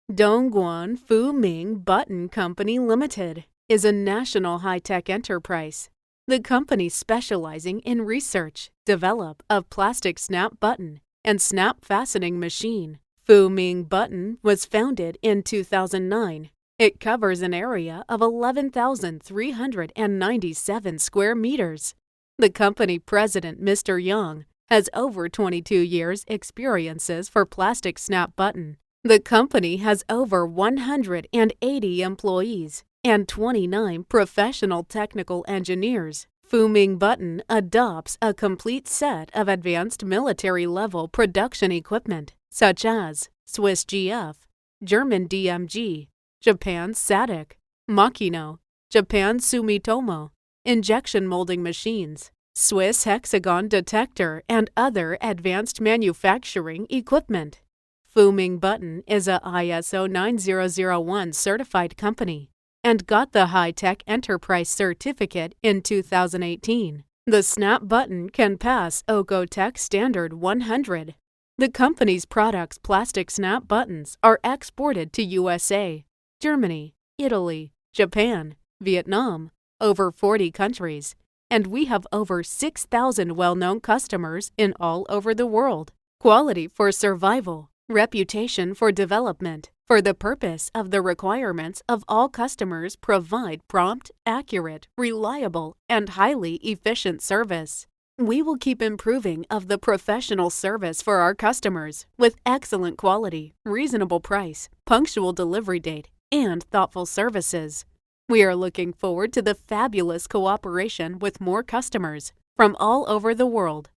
Dongguan Fu-Ming Button Company Limited is a national high-tech enterprise. The company specializing in research, develop of plastic snap button and snap fastening machine. Fu-Ming Button was founded in 2009. It covers an area of 11,397 square meters. The company president, Mr. Yang, has over 22 years' experiences for plastic snap button. The company has over 180 employees and 29 professional technical engineers. Fu-Ming Button adopts a complete set of advanced military-level production equipment, such as Swiss GF, German DMG, Japan SATIC, Makino, Japan Sumitomo, injection molding machines, Swiss hexagon detector, and other advanced manufacturing equipment. Fu-Ming Button is a ISO 9001 certified company and got the High-Tech Enterprise Certificate in 2018. The snap button can pass Oeko-Tex Standard 100. The company's products' plastic snap buttons are exported to USA, Germany, Italy, Japan, Vietnam, over 40 countries, and we have over 6,000 well-known customers in all over the world. Quality for survival. Reputation for development. For the purpose of the requirements of all customers, provide prompt, accurate, reliable, and highly efficient service. We will keep improving of the professional service for our customers with excellent quality, reasonable price, punctual delivery date, and thoughtful services. We are looking forward to the fabulous cooperation with more customers from all over the world.